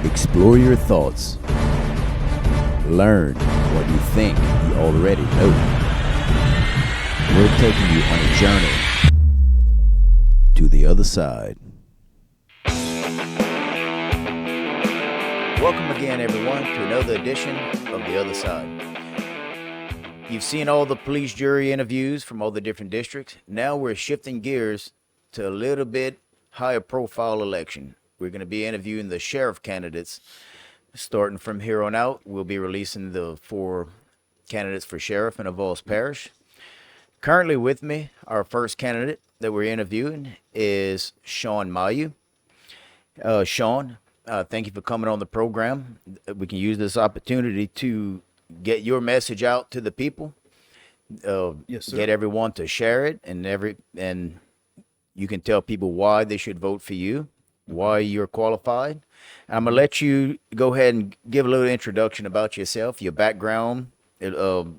Explore your thoughts. Learn what you think you already know. We're taking you on a journey to the other side. Welcome again, everyone, to another edition of The Other Side. You've seen all the police jury interviews from all the different districts. Now we're shifting gears to a little bit higher profile election. We're going to be interviewing the sheriff candidates. Starting from here on out, we'll be releasing the 4 candidates for sheriff in Avoyelles Parish. Currently with me, our first candidate that we're interviewing is Sean Mayeux. Sean, thank you for coming on the program. We can use this opportunity to get your message out to the people. Yes, sir. Get everyone to share it, and you can tell people why they should vote for you, why you're qualified. I'm going to let you go ahead and give a little introduction about yourself, your background, your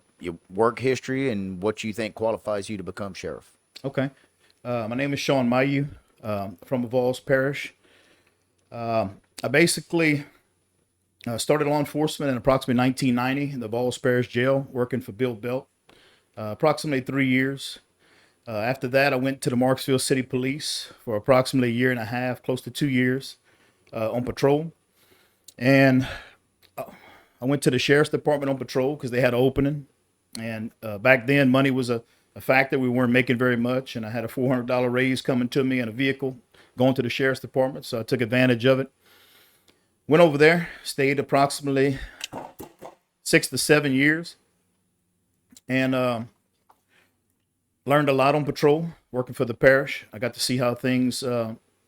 work history, and what you think qualifies you to become sheriff. Okay. My name is Sean Mayeux, from Avoyelles Parish. I basically started law enforcement in approximately 1990 in the Avoyelles Parish Jail, working for Bill Belt, approximately 3 years. After that, I went to the Marksville City Police for approximately a year and a half, close to 2 years, on patrol. And I went to the sheriff's department on patrol because they had an opening. And back then, money was a factor. We weren't making very much. And I had a $400 raise coming to me in a vehicle going to the sheriff's department. So I took advantage of it. Went over there, stayed approximately 6 to 7 years. And learned a lot on patrol, working for the parish. I got to see how things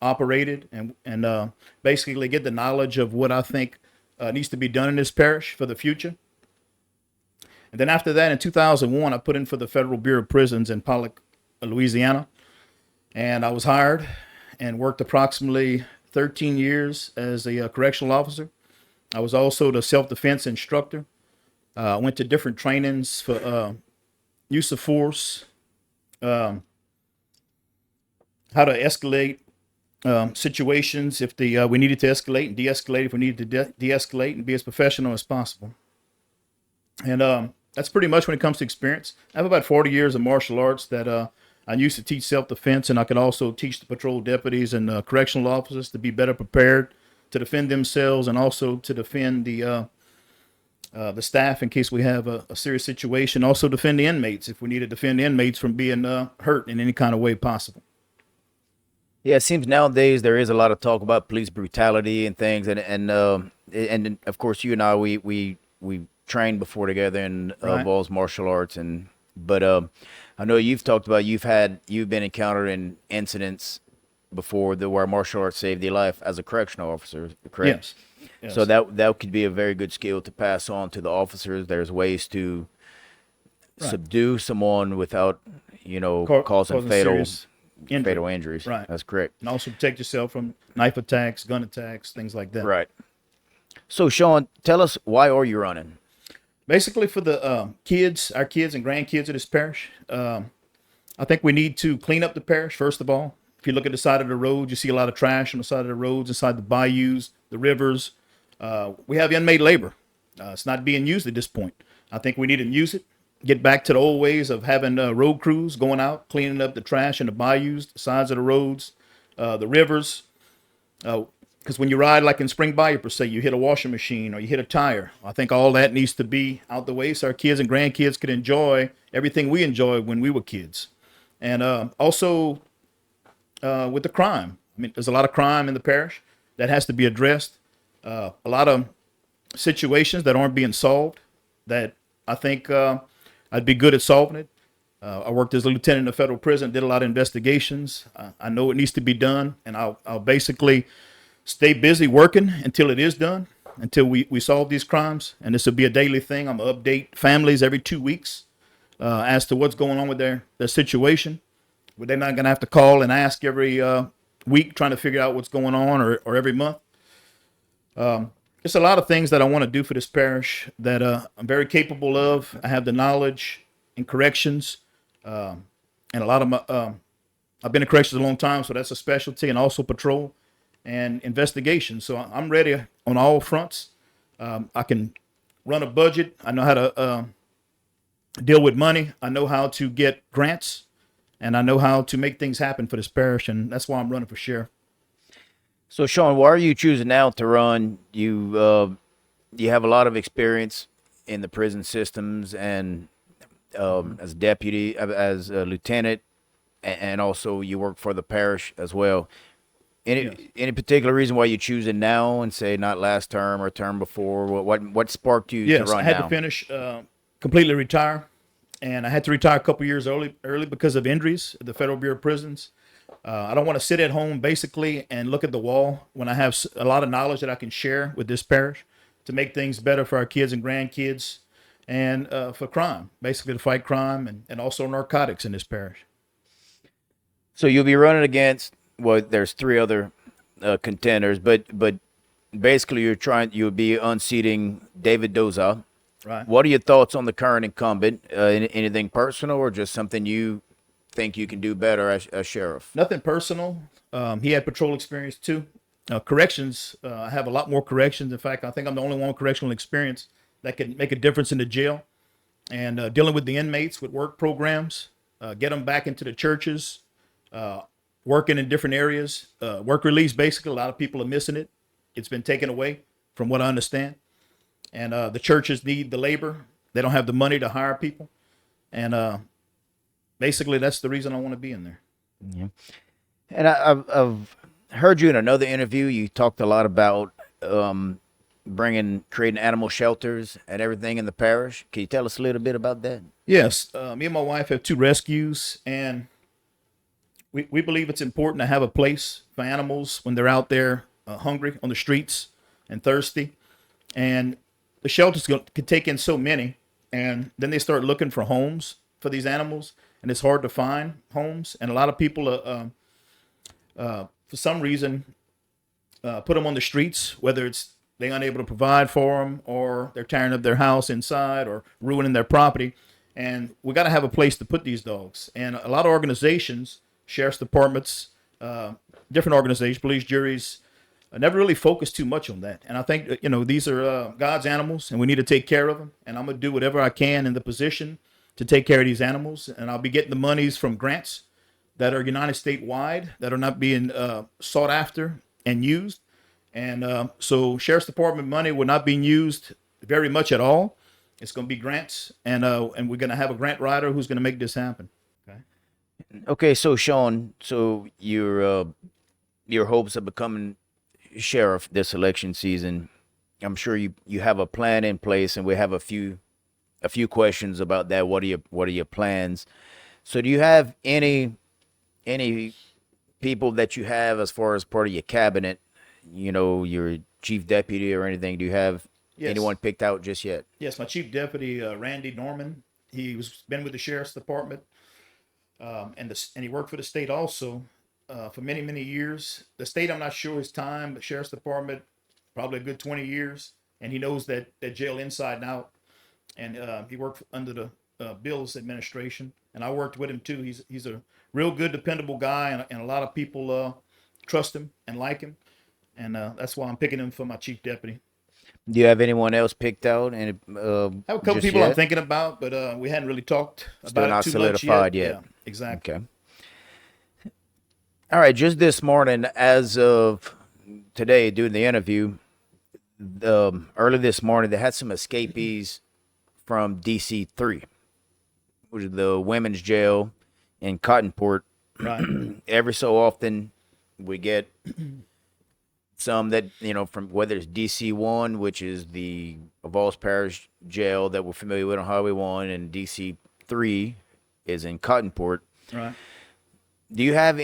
operated and basically get the knowledge of what I think needs to be done in this parish for the future. And then after that, in 2001, I put in for the Federal Bureau of Prisons in Pollock, Louisiana. And I was hired and worked approximately 13 years as a correctional officer. I was also the self-defense instructor. I went to different trainings for use of force, how to escalate situations if we needed to escalate, and de-escalate if we needed to de-escalate, and be as professional as possible. And that's pretty much when it comes to experience. I have about 40 years of martial arts that I used to teach self-defense, and I could also teach the patrol deputies and correctional officers to be better prepared to defend themselves and also to defend the staff in case we have a serious situation. Also defend the inmates if we need to defend the inmates from being hurt in any kind of way possible. Yeah, it seems nowadays there is a lot of talk about police brutality and things, and of course you and I we trained before together in Right. Avoyelles martial arts, but I know you've talked about you've been encountered in incidents before where martial arts saved your life as a correctional officer, correct? Yes. So that could be a very good skill to pass on to the officers. There's ways to Right. subdue someone without, causing serious injury. fatal injuries. Right. That's correct. And also protect yourself from knife attacks, gun attacks, things like that. Right. So, Sean, tell us, why are you running? Basically for the our kids and grandkids of this parish. I think we need to clean up the parish, first of all. If you look at the side of the road, you see a lot of trash on the side of the roads, inside the bayous, the rivers. We have inmate labor. It's not being used at this point. I think we need to use it. Get back to the old ways of having road crews going out, cleaning up the trash in the bayous, the sides of the roads, the rivers. Because when you ride like in Spring Bayou, per se, you hit a washing machine or you hit a tire. I think all that needs to be out the way so our kids and grandkids could enjoy everything we enjoyed when we were kids. And also with the crime. I mean, there's a lot of crime in the parish that has to be addressed. A lot of situations that aren't being solved that I think I'd be good at solving it. I worked as a lieutenant in a federal prison, did a lot of investigations. I know it needs to be done, and I'll basically stay busy working until it is done, until we solve these crimes. And this will be a daily thing. I'm going to update families every 2 weeks as to what's going on with their situation. But they're not going to have to call and ask every week trying to figure out what's going on or every month. There's a lot of things that I want to do for this parish that I'm very capable of. I have the knowledge in corrections, and a lot of my, I've been in corrections a long time, so that's a specialty, and also patrol and investigation. So I'm ready on all fronts. I can run a budget. I know how to deal with money. I know how to get grants, and I know how to make things happen for this parish, and that's why I'm running for sheriff. So, Sean, why are you choosing now to run? You have a lot of experience in the prison systems and as deputy, as a lieutenant, and also you work for the parish as well. Yes. Any particular reason why you choose it now and say not last term or term before? What sparked you to Yes, I run had now? to finish, completely retire, and I had to retire a couple years early because of injuries at the Federal Bureau of Prisons. I don't want to sit at home basically and look at the wall when I have a lot of knowledge that I can share with this parish to make things better for our kids and grandkids, and for crime, basically to fight crime and also narcotics in this parish. So you'll be running against, well, there's three other contenders, but basically you'll be unseating David Dauzat. Right. What are your thoughts on the current incumbent? Anything personal or just something you think you can do better as sheriff? Nothing personal. He had patrol experience too. Corrections. I have a lot more corrections. In fact, I think I'm the only one with correctional experience that can make a difference in the jail, and dealing with the inmates with work programs, get them back into the churches, working in different areas. Work release, basically, a lot of people are missing it. It's been taken away, from what I understand. And the churches need the labor. They don't have the money to hire people. And basically, that's the reason I want to be in there. Yeah. And I've heard you in another interview. You talked a lot about creating animal shelters and everything in the parish. Can you tell us a little bit about that? Yes, me and my wife have 2 rescues, and we believe it's important to have a place for animals when they're out there hungry on the streets and thirsty. And the shelters can take in so many, and then they start looking for homes for these animals, and it's hard to find homes. And a lot of people, for some reason, put them on the streets, whether it's they're unable to provide for them, or they're tearing up their house inside, or ruining their property. And we got to have a place to put these dogs. And a lot of organizations, sheriff's departments, different organizations, police juries, never really focus too much on that. And I think these are God's animals, and we need to take care of them. And I'm gonna do whatever I can in the position to take care of these animals. And I'll be getting the monies from grants that are United States wide, that are not being sought after and used. And so sheriff's department money will not be used very much at all. It's going to be grants, and we're going to have a grant writer who's going to make this happen. Okay. Okay, so Sean, so your hopes of becoming sheriff this election season, I'm sure you have a plan in place, and we have a few questions about that. What are your plans? So do you have any people that you have as far as part of your cabinet, your chief deputy or anything? Do you have anyone picked out just yet? Yes, my chief deputy, Randy Norman. He's been with the sheriff's department, and he worked for the state also for many years. The state, I'm not sure his time, but sheriff's department, probably a good 20 years, and he knows that jail inside and out. And he worked under the Bill's administration, and I worked with him too. He's a real good, dependable guy, and a lot of people trust him and like him, and that's why I'm picking him for my chief deputy. Do you have anyone else picked out? And I have a couple people I'm thinking about, but we hadn't really talked Still about not it too solidified much yet. Yeah, exactly. Okay. All right. Just this morning, as of today, doing the interview, early this morning, they had some escapees from DC 3, which is the women's jail in Cottonport. Right. Every so often, we get some that, from whether it's DC 1, which is the Avoyelles Parish jail that we're familiar with on Highway 1, and DC 3 is in Cottonport. Right. Do you have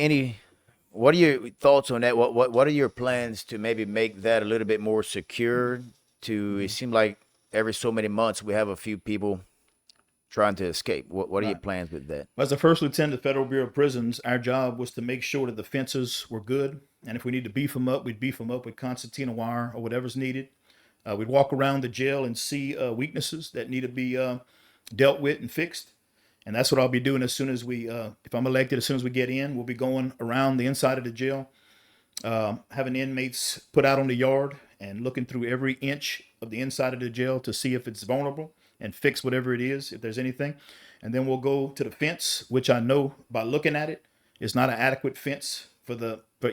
what are your thoughts on that? What are your plans to maybe make that a little bit more secure? It seems like every so many months we have a few people trying to escape. What are your plans with that? As the first lieutenant of the Federal Bureau of Prisons, our job was to make sure that the fences were good. And if we need to beef them up, we'd beef them up with concertina wire or whatever's needed. We'd walk around the jail and see weaknesses that need to be dealt with and fixed. And that's what I'll be doing as soon as if I'm elected, as soon as we get in, we'll be going around the inside of the jail, having inmates put out on the yard and looking through every inch of the inside of the jail to see if it's vulnerable and fix whatever it is, if there's anything. And then we'll go to the fence, which I know by looking at it is not an adequate fence for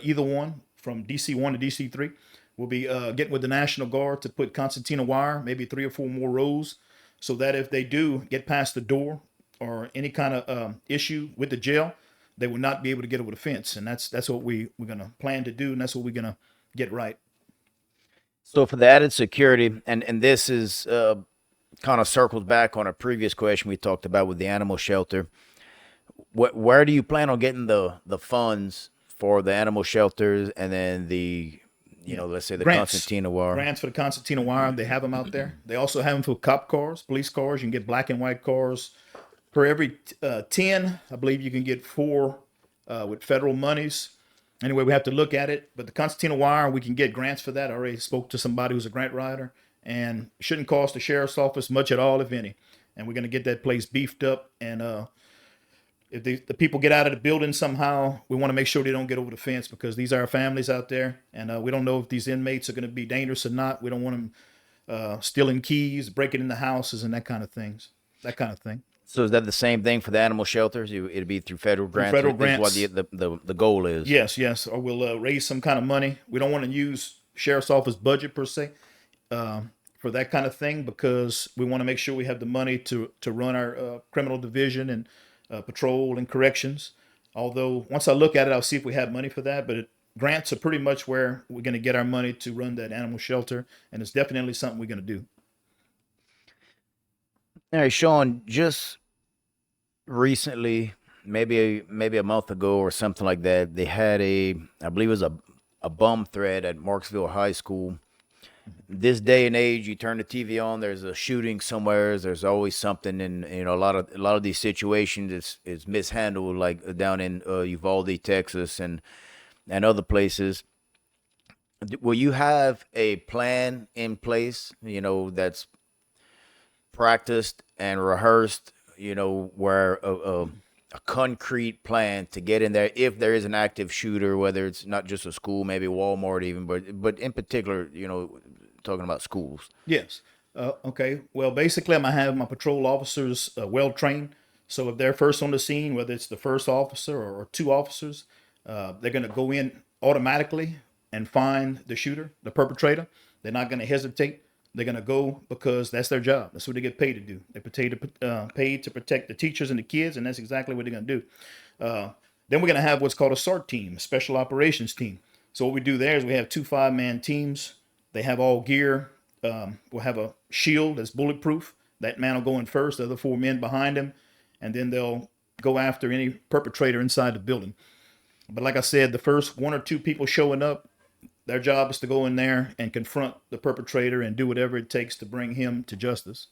either one from DC1 to DC3. We'll be getting with the National Guard to put concertina wire, maybe 3 or 4 more rows, so that if they do get past the door or any kind of issue with the jail, they will not be able to get over the fence. And that's what we're going to plan to do, and that's what we're going to get right. So for the added security, and this is kind of circles back on a previous question we talked about with the animal shelter. Where do you plan on getting the funds for the animal shelters, and then the, let's say the concertina wire? Grants for the concertina wire. They have them out there. They also have them for cop cars, police cars. You can get black and white cars. Per every 10, I believe you can get 4 with federal monies. Anyway, we have to look at it. But the concertina wire, we can get grants for that. I already spoke to somebody who's a grant writer, and it shouldn't cost the sheriff's office much at all, if any. And we're going to get that place beefed up. And if the people get out of the building somehow, we want to make sure they don't get over the fence, because these are our families out there. And we don't know if these inmates are going to be dangerous or not. We don't want them stealing keys, breaking into houses, and that kind of thing. So is that the same thing for the animal shelters? It'd be through federal grants. Federal grants. What the goal is. Yes. Or we'll raise some kind of money. We don't want to use sheriff's office budget per se for that kind of thing, because we want to make sure we have the money to run our criminal division and patrol and corrections. Although once I look at it, I'll see if we have money for that. But grants are pretty much where we're going to get our money to run that animal shelter, and it's definitely something we're going to do. All right, Sean, just recently, maybe a month ago or something like that, they had I believe it was a bum threat at Marksville High School. This day and age, you turn the TV on, there's a shooting somewhere. There's always something, and a lot of these situations is mishandled, like down in Uvalde, Texas, and other places. Will you have a plan in place, that's practiced and rehearsed, where a concrete plan to get in there if there is an active shooter, whether it's not just a school, maybe Walmart even, but in particular, talking about schools? Yes. Okay. Well, basically, I'm going to have my patrol officers well trained. So if they're first on the scene, whether it's the first officer or 2 officers, they're going to go in automatically and find the shooter, the perpetrator. They're not going to hesitate. They're going to go because that's their job. That's what they get paid to do. They're paid to protect the teachers and the kids, and that's exactly what they're going to do. Then we're going to have what's called a SART team, a special operations team. So what we do there is we have 2 5-man teams. They have all gear. We'll have a shield that's bulletproof. That man will go in first, the other 4 men behind him, and then they'll go after any perpetrator inside the building. But like I said, the first 1 or 2 people showing up, their job is to go in there and confront the perpetrator and do whatever it takes to bring him to justice.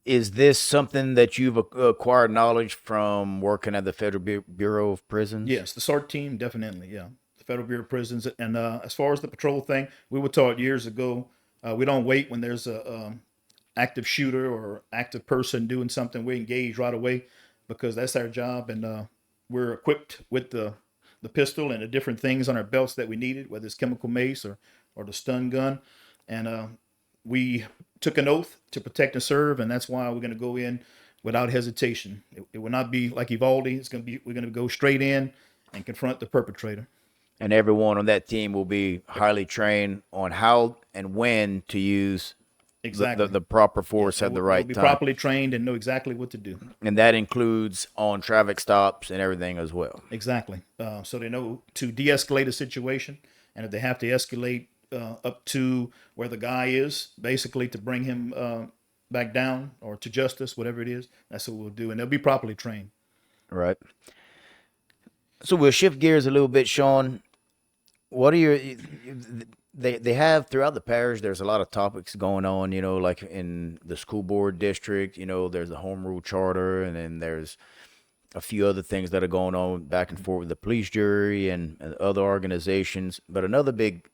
Is this something that you've acquired knowledge from working at the Federal Bureau of Prisons? Yes, the SART team, definitely, yeah. The Federal Bureau of Prisons. And as far as the patrol thing, we were taught years ago, we don't wait when there's a active shooter or active person doing something. We engage right away, because that's our job. And we're equipped with the pistol and the different things on our belts that we needed, whether it's chemical mace or the stun gun. And we took an oath to protect and serve, and that's why we're going to go in without hesitation. It will not be like Uvalde. We're going to go straight in and confront the perpetrator. And everyone on that team will be highly trained on how and when to use exactly the proper force at the right time. Be time. properly trained and know exactly what to do. And that includes on traffic stops and everything as well. Exactly. So they know to de-escalate a situation, and if they have to escalate up to where the guy is, basically to bring him back down or to justice, whatever it is, that's what we'll do. And they'll be properly trained. Right. So we'll shift gears a little bit, Sean. What are your... They have throughout the parish, there's a lot of topics going on, like in the school board district, there's the home rule charter, and then there's a few other things that are going on back and forth with the police jury and other organizations. But another big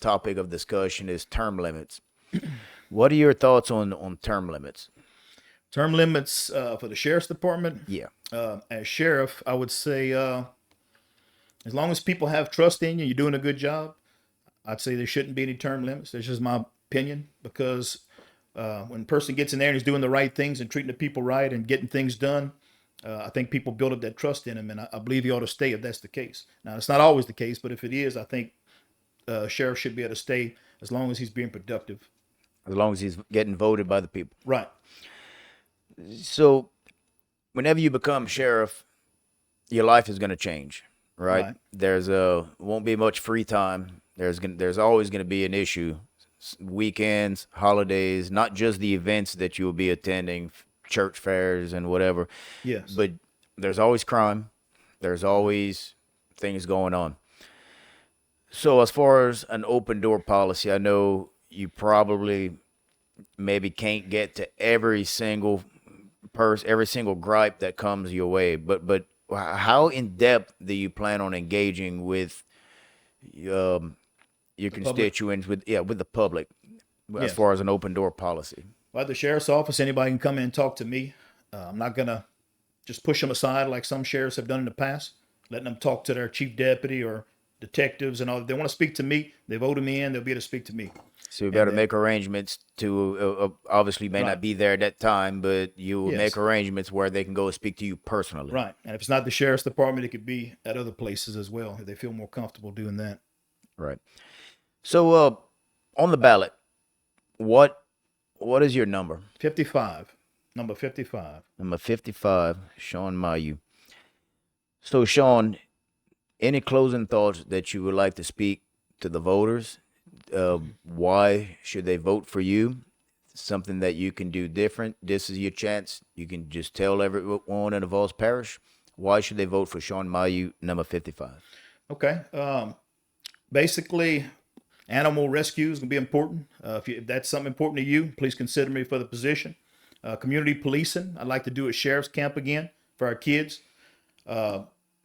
topic of discussion is term limits. What are your thoughts on term limits? Term limits for the sheriff's department? Yeah. As sheriff, I would say as long as people have trust in you, you're doing a good job, I'd say there shouldn't be any term limits. That's just my opinion, because when a person gets in there and is doing the right things and treating the people right and getting things done, I think people build up that trust in him, and I believe he ought to stay if that's the case. Now, it's not always the case, but if it is, I think sheriff should be able to stay as long as he's being productive. As long as he's getting voted by the people. Right. So, whenever you become sheriff, your life is going to change, right? There's won't be much free time. There's always going to be an issue. Weekends, holidays, not just the events that you'll be attending, church fairs and whatever. Yes. But there's always crime. There's always things going on. So as far as an open door policy, I know you probably maybe can't get to every single gripe that comes your way, but how in depth do you plan on engaging with your constituents, with the public, as far as an open door policy? Well, at the sheriff's office, anybody can come in and talk to me. I'm not gonna just push them aside like some sheriffs have done in the past, letting them talk to their chief deputy or detectives and all. If they want to speak to me, they voted me in, they'll be able to speak to me. So you got to make arrangements to, obviously may not be there at that time, but you will make arrangements where they can go and speak to you personally. Right. And if it's not the sheriff's department, it could be at other places as well, if they feel more comfortable doing that. Right. So on the ballot, what is your number? 55. Number 55. Number 55, Sean Mayeux. So, Sean, any closing thoughts that you would like to speak to the voters? Why should they vote for you? Something that you can do different. This is your chance. You can just tell everyone in Avoyelles Parish, why should they vote for Sean Mayeux, number 55? Okay. Basically, animal rescue is going to be important. If that's something important to you, please consider me for the position. Community policing. I'd like to do a sheriff's camp again for our kids.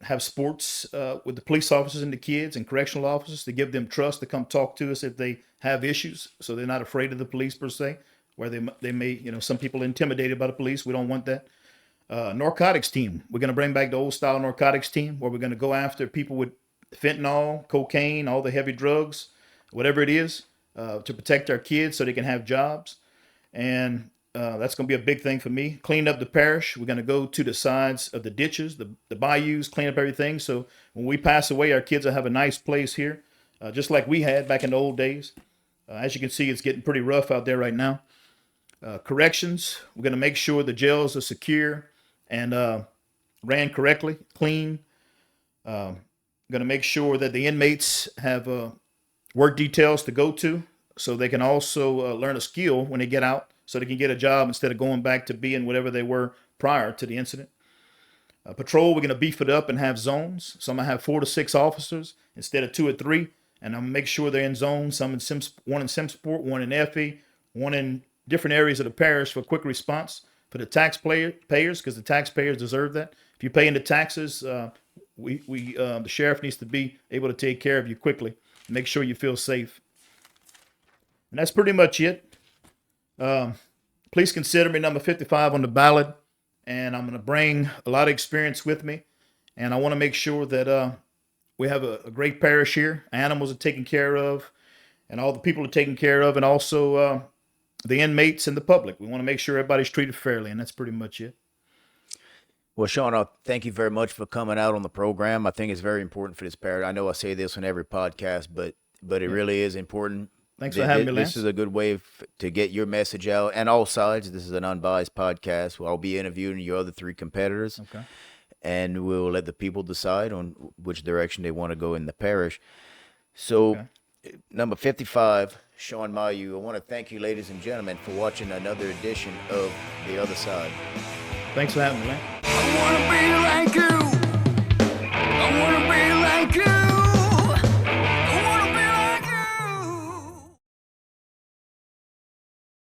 Have sports with the police officers and the kids and correctional officers to give them trust to come talk to us if they have issues, so they're not afraid of the police per se, where they may, some people are intimidated by the police. We don't want that. Narcotics team. We're going to bring back the old style narcotics team, where we're going to go after people with fentanyl, cocaine, all the heavy drugs, whatever it is, to protect our kids so they can have jobs. And that's going to be a big thing for me. Clean up the parish. We're going to go to the sides of the ditches, the bayous, clean up everything. So when we pass away, our kids will have a nice place here, just like we had back in the old days. As you can see, it's getting pretty rough out there right now. Corrections. We're going to make sure the jails are secure and ran correctly, clean. Going to make sure that the inmates have work details to go to, so they can also learn a skill when they get out, so they can get a job instead of going back to being whatever they were prior to the incident. Patrol, we're going to beef it up and have zones. So I'm going to have 4 to 6 officers instead of 2 or 3. And I'm going to make sure they're in zones. One in Simsport, one in Effie, one in different areas of the parish for quick response for the taxpayers, because the taxpayers deserve that. If you pay into taxes, the sheriff needs to be able to take care of you quickly. Make sure you feel safe. And that's pretty much it. Please consider me number 55 on the ballot, and I'm going to bring a lot of experience with me, and I want to make sure that we have a great parish here. Animals are taken care of, and all the people are taken care of, and also the inmates and the public. We want to make sure everybody's treated fairly, and that's pretty much it. Well, Sean, thank you very much for coming out on the program. I think it's very important for this parish. I know I say this on every podcast, but it really is important. Thanks for having me, Lance. This is a good way to get your message out, and all sides. This is an unbiased podcast where I'll be interviewing your other 3 competitors. Okay. And we'll let the people decide on which direction they want to go in the parish. So, number 55, Sean Mayeux, I want to thank you, ladies and gentlemen, for watching another edition of The Other Side. Thanks for having me, Lance. I want to be like you.